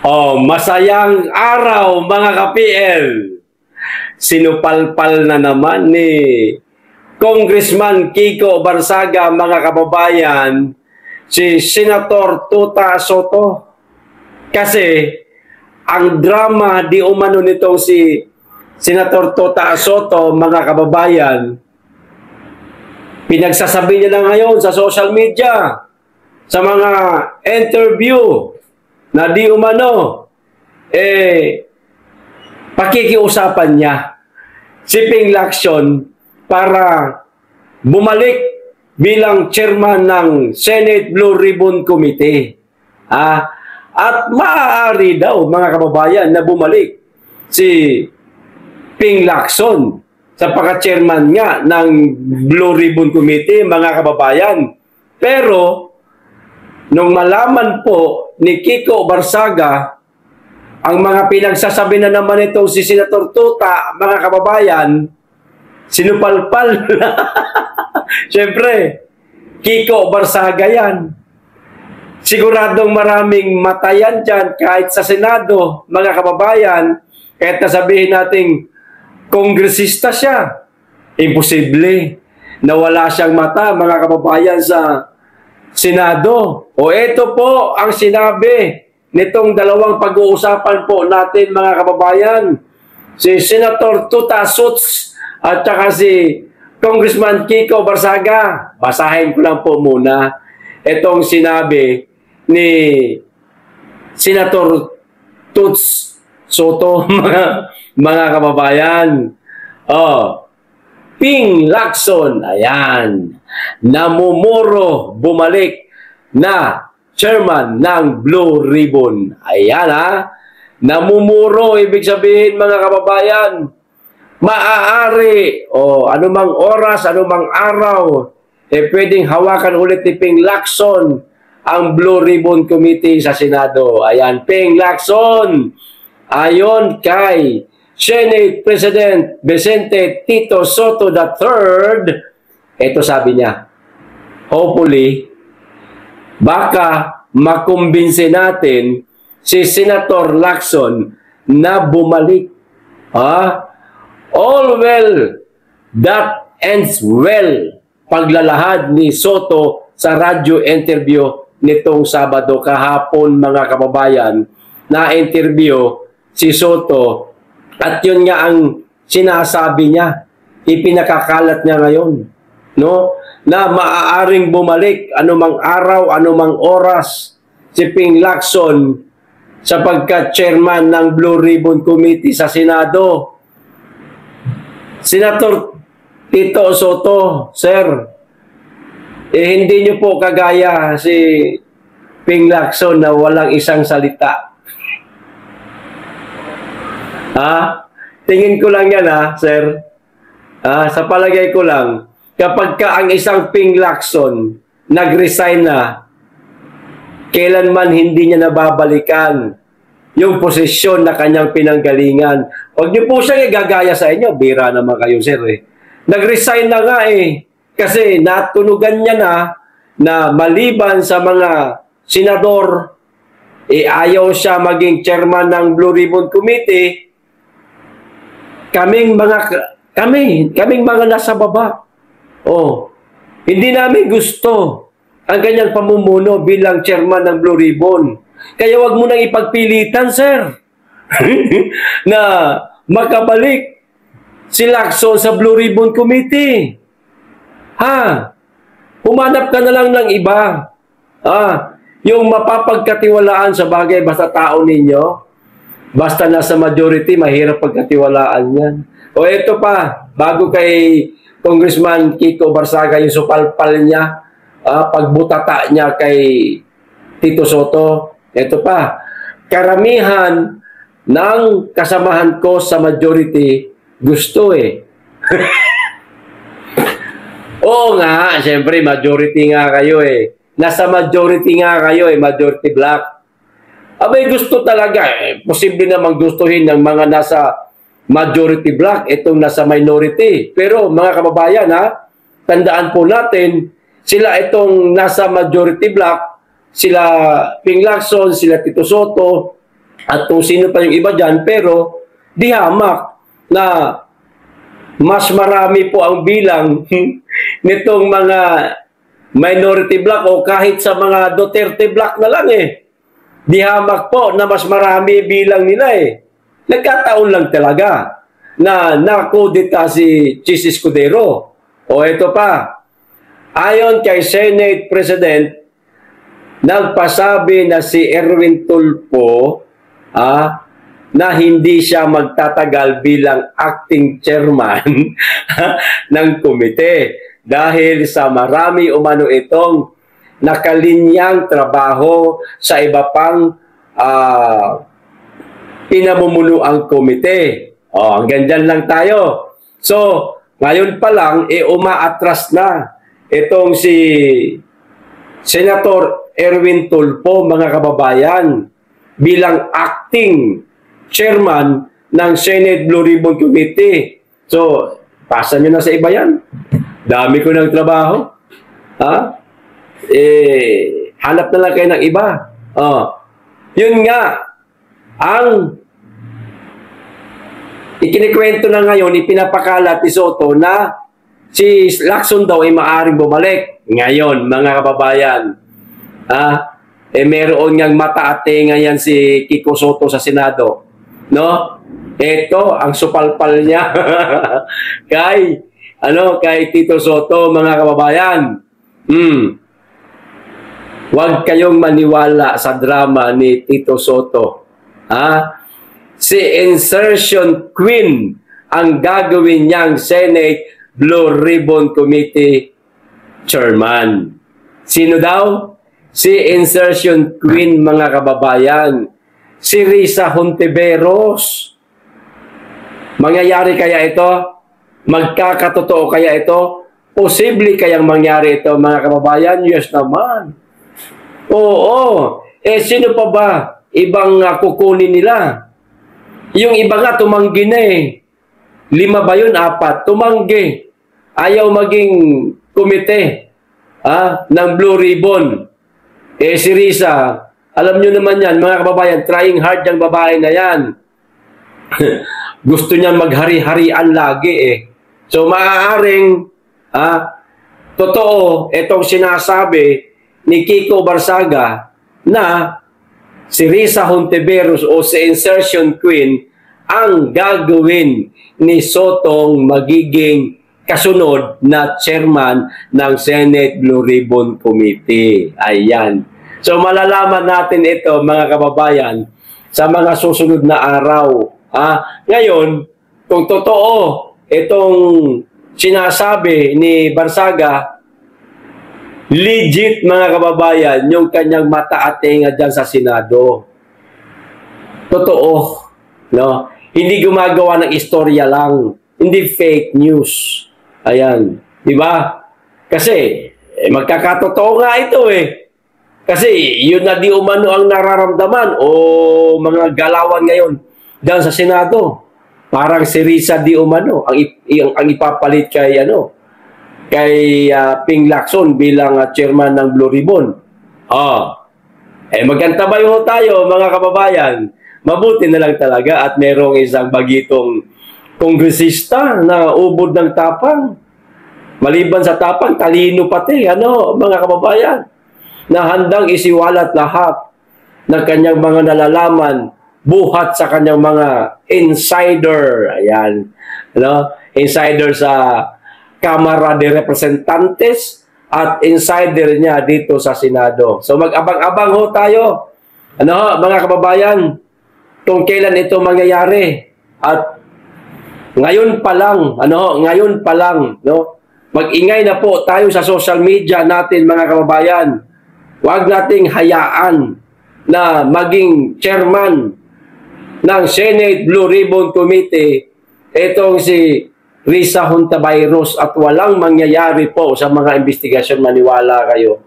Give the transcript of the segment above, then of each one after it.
Oh, masayang araw mga ka-PL. Sinupalpal na naman ni Congressman Kiko Barsaga, mga kababayan, si Senator Tuta Soto. Kasi ang drama di umano nitong si Senator Tuta Soto, mga kababayan, pinagsasabi niya na ngayon sa social media, sa mga interview, na di umano, pakikiusapan niya si Ping Lacson para bumalik bilang chairman ng Senate Blue Ribbon Committee. At maaari daw, mga kababayan, na bumalik si Ping Lacson sa pagka-chairman nga ng Blue Ribbon Committee, mga kababayan. Pero nung malaman po ni Kiko Barsaga ang mga pinagsasabi na naman itong si Senator Tuta, mga kababayan, sinupalpal. Siyempre, Kiko Barsaga yan. Siguradong maraming matayan dyan kahit sa Senado, mga kababayan, kahit nasabihin nating kongresista siya. Imposible na wala siyang mata, mga kababayan, sa Senado. O ito po ang sinabi nitong dalawang pag-uusapan po natin, mga kababayan. Si Senator Tuta Suts at saka si Congressman Kiko Barsaga. Basahin ko lang po muna itong sinabi ni Senator Tuts Soto, mga kababayan. Ping Lacson, ayan, namumuro bumalik na chairman ng Blue Ribbon. Ayan namumuro, ibig sabihin, mga kababayan, maaari o anumang oras, anumang araw, pwedeng hawakan ulit ni Ping Lacson ang Blue Ribbon Committee sa Senado. Ayan, Ping Lacson, ayon kay Senate President Vicente Tito Soto III, ito sabi niya, hopefully, baka makumbinsi natin si Senator Lacson na bumalik. All well that ends well. Paglalahad ni Soto sa radyo interview nitong Sabado kahapon, mga kababayan, na interview si Soto. At yun nga ang sinasabi niya, ipinakakalat niya ngayon, no? Na maaaring bumalik anumang araw, anumang oras si Ping Lacson sa pagka-chairman ng Blue Ribbon Committee sa Senado. Senator Tito Soto, sir, hindi niyo po kagaya si Ping Lacson na walang isang salita. Tingin ko lang yan, sir. Sa palagay ko lang, kapag ka ang isang Ping Lacson nag-resign na, kailanman hindi niya nababalikan yung posisyon na kanyang pinanggalingan. Huwag niyo po siyang igagaya sa inyo. Bira naman kayo, sir. Nag-resign na nga kasi natunugan niya na maliban sa mga senador, ayaw siya maging chairman ng Blue Ribbon Committee. Kaming mga nasa baba. Hindi namin gusto ang kanyang pamumuno bilang chairman ng Blue Ribbon. Kaya wag mo nang ipagpilitan, sir, na makabalik si Lacson sa Blue Ribbon Committee. Humanap ka na lang ng iba. Yung mapapagkatiwalaan sa bagay, basta tao ninyo. Basta nasa majority, mahirap pagkatiwalaan yan. O ito pa, bago kay Congressman Kiko Barsaga, yung supalpal niya, pagbutata niya kay Tito Soto, ito pa, karamihan ng kasamahan ko sa majority gusto Oo nga, siyempre majority nga kayo Nasa majority nga kayo majority black. Abay, gusto talaga posible namang gustuhin ng mga nasa majority black itong nasa minority. Pero mga kababayan, tandaan po natin, sila itong nasa majority black, sila Ping Lacson, sila Tito Soto, at kung sino pa yung iba dyan, pero di hamak na mas marami po ang bilang nitong mga minority bloc o kahit sa mga Duterte bloc na lang Di hamak po na mas marami bilang nila Nagkataon lang talaga na nakudita si Chis Escudero. O ito pa, ayon kay Senate President, nagpasabi na si Erwin Tulfo na hindi siya magtatagal bilang acting chairman ng komite dahil sa marami umano itong nakalinyang trabaho sa iba pang pinamumunuang komite. Hanggang dyan lang tayo. So, ngayon pa lang, umaatras na itong si Senator Erwin Tulfo, mga kababayan, bilang acting chairman ng Senate Blue Ribbon Committee. So, pasa nyo na sa iba yan. Dami ko ng trabaho. Hanap na lang kayo ng iba. Yun nga, ang ikinikwento na ngayon, ipinapakalat ni Soto na si Lacson daw ay maaaring bumalik. Ngayon, mga kababayan, meron ngang mataate ngayon si Kiko Soto sa Senado. No? Ito, ang supalpal niya kay Tito Soto, mga kababayan. Huwag kayong maniwala sa drama ni Tito Soto. Si Insertion Queen ang gagawin niyang Senate Blue Ribbon Committee Chairman. Sino daw? Si Insertion Queen, mga kababayan. Si Risa Hontiveros. Mangyayari kaya ito? Magkakatotoo kaya ito? Posible kayang mangyari ito, mga kababayan? Yes naman. Oo. Sino pa ba ibang kukunin nila? Yung iba nga tumanggi na 5 ba yun? 4. Tumanggi. Ayaw maging komite ng Blue Ribbon. Si Risa, alam nyo naman yan, mga kababayan, trying hard yung babae na yan. Gusto niya maghari-harian lagi So maaaring totoo itong sinasabi ni Kiko Barsaga na si Risa Hontiveros o si Insertion Queen ang gagawin ni Sotong magiging kasunod na chairman ng Senate Blue Ribbon Committee. Ayan. So malalaman natin ito, mga kababayan, sa mga susunod na araw. Ngayon, kung totoo itong sinasabi ni Barsaga, legit, mga kababayan, yung kanyang mata-atinga dyan sa Senado. Totoo. No? Hindi gumagawa ng istorya lang. Hindi fake news. Ayan. Diba? Kasi, magkakatotoo nga ito Kasi, yun na di umano ang nararamdaman o mga galawan ngayon dyan sa Senado. Parang si Risa di umano ang ipapalit kay Ping Lacson bilang chairman ng Blue Ribbon. Magkantabay ho tayo, mga kababayan. Mabuti na lang talaga at merong isang bagitong kongresista na ubod ng tapang. Maliban sa tapang, talino pati, mga kababayan, na handang isiwalat lahat ng kanyang mga nalalaman buhat sa kanyang mga insider. Ayan. Insider sa Kamara de Representantes at insider niya dito sa Senado. So mag-abang-abang ho tayo. Mga kababayan, kung kailan ito mangyayari. At ngayon pa lang, mag-ingay na po tayo sa social media natin, mga kababayan. Huwag nating hayaan na maging chairman ng Senate Blue Ribbon Committee itong si Risa Hontiveros at walang mangyayari po sa mga investigasyon, maniwala kayo.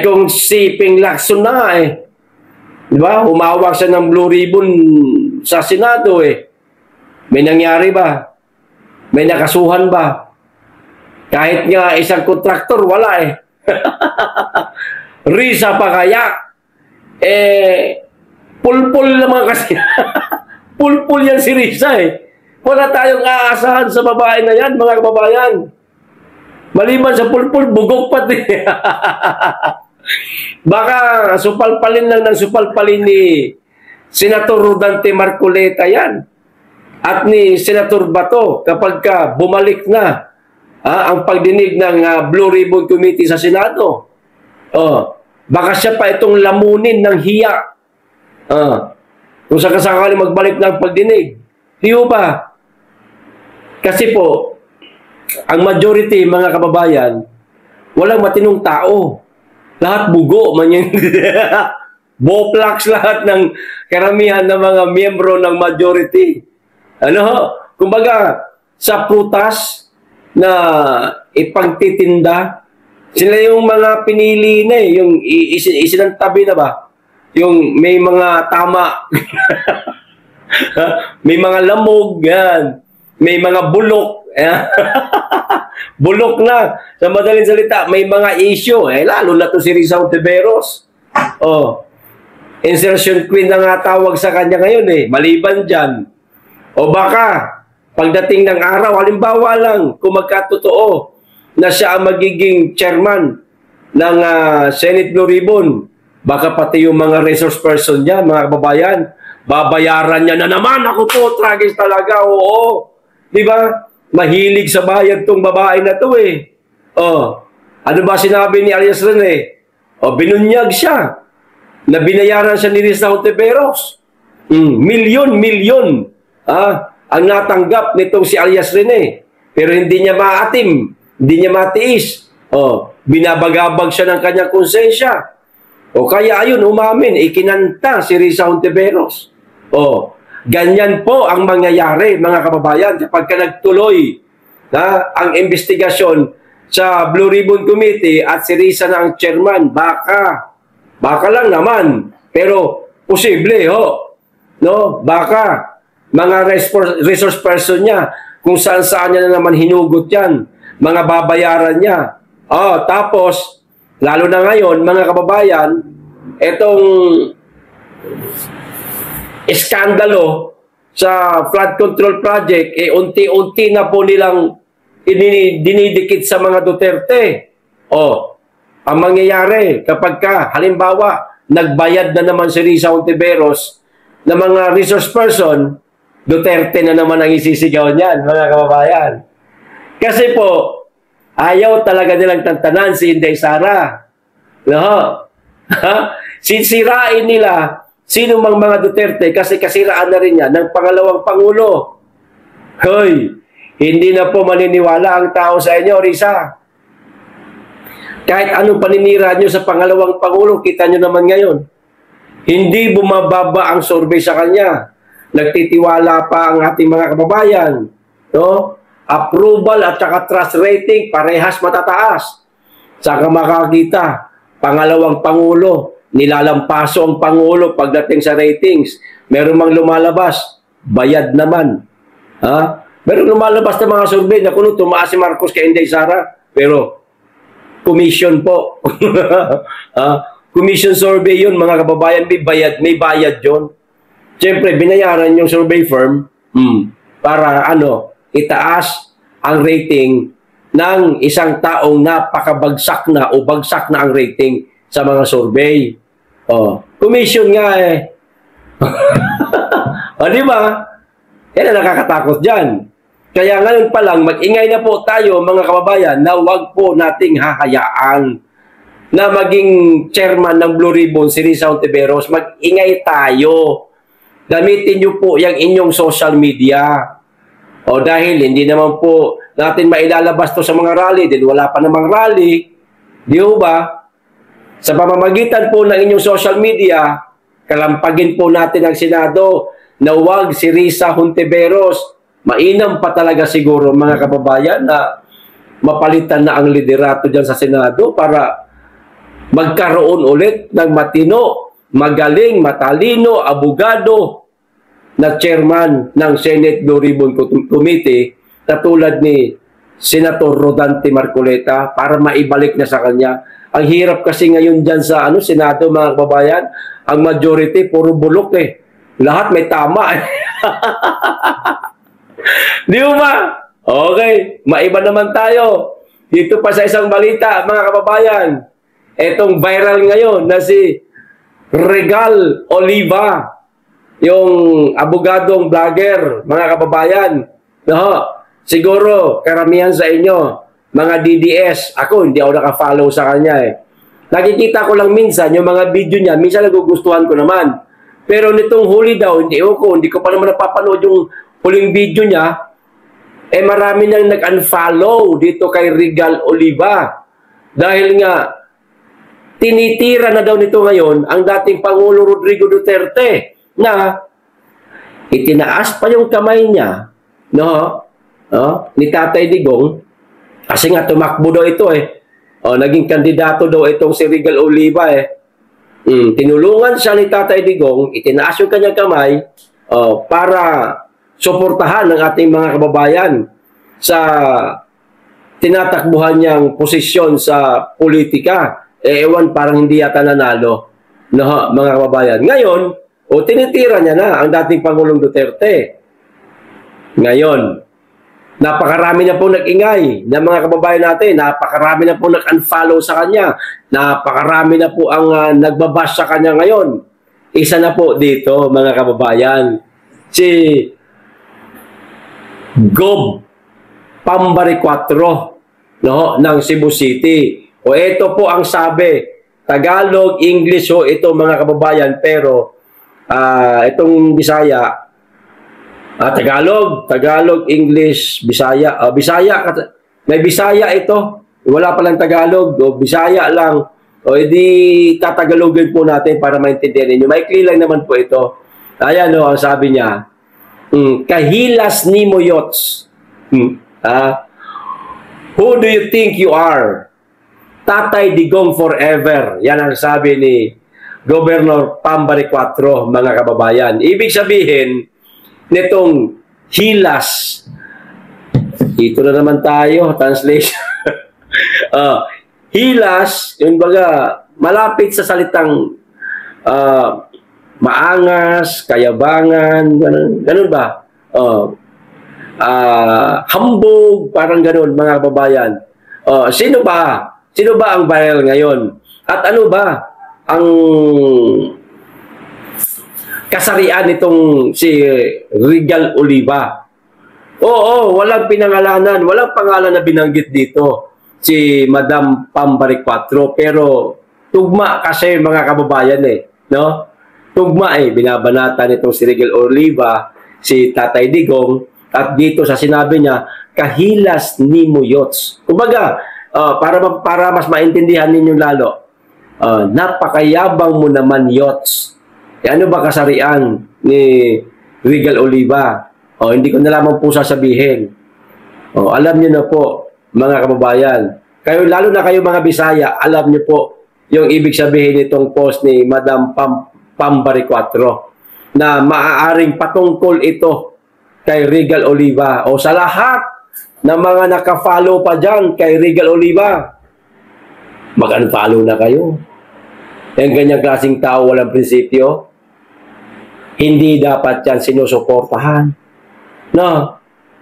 Kung si Ping Lacson na diba? Humawak siya ng Blue Ribbon sa Senado May nangyari ba? May nakasuhan ba? Kahit nga isang kontraktor, wala Risa pa kaya? Pulpul naman kasi. Pulpul yan si Risa eh. Wala tayong aasahan sa babae na yan, mga kababayan. Maliban sa pulpul, bugok pati. Baka supalpalin lang ng supalpalin ni Senator Rodante Marcoleta yan. At ni Senator Bato kapag bumalik na ang pagdinig ng Blue Ribbon Committee sa Senado. Baka siya pa itong lamunin ng hiya. Kung sakasakali magbalik ng pagdinig. Di ba? Kasi po, ang majority, mga kababayan, walang matinong tao. Lahat bugo. Boplax lahat ng karamihan ng mga miyembro ng majority. Kumbaga, sa prutas na ipagtitinda, sila yung mga pinili na eh, yung isinantabi na ba? Yung may mga tama, may mga lamog, yan. May mga bulok. Bulok na. Sa madaling salita, may mga issue. Lalo na to si Risa Hontiveros. Insertion queen na nga tawag sa kanya ngayon eh. Maliban dyan. O baka, pagdating ng araw, halimbawa lang, kung magkatotoo na siya ang magiging chairman ng Senate Blue Ribbon, baka pati yung mga resource person niya, mga kababayan, babayaran niya na naman. Ako po, tragis talaga, oo. Di ba? Mahilig sa bayad tong babae na to eh. Ano ba sinabi ni Alias Rene? Binunyag siya na binayaran siya ni Risa Hontiveros. Milyon ang natanggap nitong si Alias Rene. Pero hindi niya maatim, hindi niya matiis. Binabagabag siya ng kanyang konsensya. Kaya ayun, umamin, ikinanta si Risa Hontiveros. Ganyan po ang mangyayari, mga kababayan, kapag nagtuloy ang investigasyon sa Blue Ribbon Committee at si Risa na ang chairman. Baka lang naman, pero posible, no? Baka mga resource person niya, kung saan-saan niya na naman hinugot yan, mga babayaran niya. Tapos, lalo na ngayon, mga kababayan, itong iskandalo sa flood control project, unti-unti na po nilang dinidikit sa mga Duterte. Ang mangyayari kapag halimbawa, nagbayad na naman si Risa Hontiveros na mga resource person, Duterte na naman ang isisigaw niyan, mga kababayan. Kasi po, ayaw talaga nilang tantanan si Inday Sara. Sisirain nila sino mang mga Duterte kasi kasiraan na rin yan ng pangalawang Pangulo. Hoy, hindi na po maniniwala ang tao sa inyo, Risa. Kahit anong paninira nyo sa pangalawang Pangulo, kita nyo naman ngayon. Hindi bumababa ang survey sa kanya. Nagtitiwala pa ang ating mga kababayan. Approval at saka trust rating, parehas matataas. Saka makakita, pangalawang Pangulo, nilalampaso ang Pangulo pagdating sa ratings. Meron mang lumalabas, bayad naman. Meron lumalabas na mga survey na kuno tumaas si Marcos kay Inday Sara, pero commission po. Commission survey yun, mga kababayan, may bayad yun. Siyempre, binayaran yung survey firm para itaas ang rating ng isang taong napakabagsak na o bagsak na ang rating sa mga survey. Commission nga eh. Di ba? Yan ang nakakatakot dyan. Kaya ngayon pa lang, mag-ingay na po tayo, mga kababayan, na huwag po nating hahayaan na maging chairman ng Blue Ribbon si Risa Hontiveros. Mag-ingay tayo. Gamitin nyo po yung inyong social media. Dahil hindi naman po natin mailalabas to sa mga rally, din wala pa namang rally. Di ba? Sa pamamagitan po ng inyong social media, kalampagin po natin ang Senado na huwag si Risa Hontiveros. Mainam pa talaga siguro, mga kababayan, na mapalitan na ang liderato dyan sa Senado para magkaroon ulit ng matino, magaling, matalino, abogado na chairman ng Senate Blue Ribbon Committee na tulad ni Senator Rodante Marcoleta para maibalik na sa kanya. Ang hirap kasi ngayon dyan sa Senado, mga kababayan, ang majority puro bulok eh. Lahat may tama eh. Di ba? Okay, maiba naman tayo. Dito pa sa isang balita, mga kababayan. Etong viral ngayon na si Regal Oliva, yung abogadong vlogger, mga kababayan. No, siguro, karamihan sa inyo, mga DDS, ako hindi ako naka-follow sa kanya eh. Nakikita ko lang minsan yung mga video niya, minsan nagugustuhan ko naman. Pero nitong huli daw, hindi ko pa naman napapanood yung huling video niya, eh marami nang nag-unfollow dito kay Regal Oliva. Dahil nga, tinitira na daw nito ngayon ang dating Pangulo Rodrigo Duterte na itinaas pa yung kamay niya, ni Tatay Digong, kasi nga tumakbo daw ito eh. Naging kandidato daw itong si Regal Oliva eh. Tinulungan siya ni Tatay Digong, itinaas yung kanyang kamay para suportahan ng ating mga kababayan sa tinatakbuhan niyang posisyon sa politika. Ewan, parang hindi yata nanalo, mga kababayan. Ngayon, tinitira niya na ang dating Pangulong Duterte. Ngayon, napakarami na po nag-ingay ng mga kababayan natin. Napakarami na po nag-unfollow sa kanya. Napakarami na po ang nagbabash sa kanya ngayon. Isa na po dito, mga kababayan, si Gob Pambari 4 ng Cebu City. Ito po ang sabi. Tagalog, English ito mga kababayan. Pero itong Bisaya, Tagalog, English, Bisaya. Bisaya, may Bisaya ito. Wala palang Tagalog. Bisaya lang. Edi tatagalogin po natin para maintindihan ninyo. Maikli lang naman po ito. Ayan ang sabi niya. Kahilas ni mo yots. Who do you think you are? Tatay Digong forever. Yan ang sabi ni Governor Pambari 4, mga kababayan. Ibig sabihin, nitong hilas, ito na naman tayo, translation. Hilas, yung baga, malapit sa salitang maangas, kayabangan, ganun ba? Hambog, parang ganun, mga kababayan. Sino ba? Sino ba ang viral ngayon? At ano ba ang kasarian nitong si Regal Oliva? Walang pinangalanan, walang pangalan na binanggit dito si Madam Pambari 4, pero tugma kasi mga kababayan no? Tugma binabanata nitong si Regal Oliva, si Tatay Digong, at dito sa sinabi niya, kahilas ni mo yots. Kumbaga, para mas maintindihan ninyo lalo, napakayabang mo naman yots. Ano ba kasarian ni Regal Oliva? Hindi ko na lamang po sasabihin. Alam niyo na po, mga kababayan. Kayo, lalo na kayo mga Bisaya, alam niyo po yung ibig sabihin nitong post ni Madam Pambari 4 na maaaring patungkol ito kay Regal Oliva. Sa lahat ng mga naka-follow pa dyan kay Regal Oliva, mag-unfollow na kayo. Yung ganyang klaseng tao, walang prinsipyo, hindi dapat yan sinusuportahan.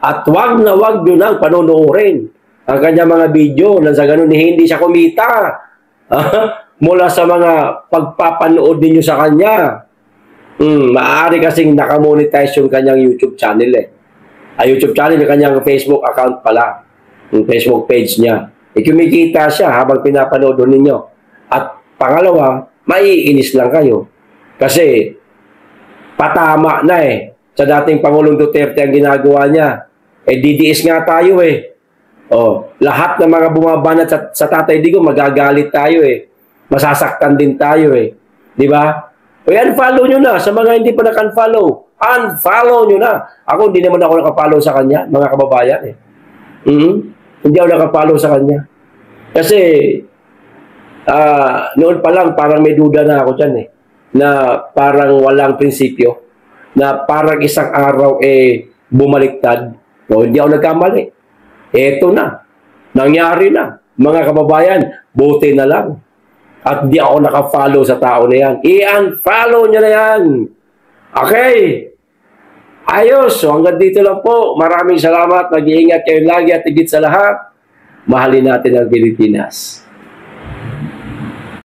At wag na wag nyo nang panonoorin ang kanyang mga video na sa ganun hindi siya kumita mula sa mga pagpapanood ninyo sa kanya. Maaari kasing nakamonetize yung kanyang YouTube channel YouTube channel, yung kanyang Facebook account pala. Yung Facebook page niya. Kumikita siya habang pinapanood ninyo. At pangalawa, maiinis lang kayo. Kasi patama na sa dating Pangulong Duterte ang ginagawa niya. DDS nga tayo lahat ng mga bumabanat sa Tatay Digong, magagalit tayo Masasaktan din tayo Di ba? Unfollow nyo na sa mga hindi pa naka-unfollow. Unfollow nyo na. Ako, hindi naman ako naka-follow sa kanya, mga kababayan Hindi ako naka-follow sa kanya. Kasi, noon pa lang, parang may duda na ako dyan na parang walang prinsipyo. Na parang isang araw bumaliktad. Hindi ako nagkamali. Eto na. Nangyari na. Mga kababayan, buti na lang. At di ako nakafollow sa tao na yan. I-unfollow nyo na yan. Okay. Ayos. So hanggang dito lang po. Maraming salamat. Mag-iingat kayo lagi at higit sa lahat. Mahalin natin ang Pilipinas.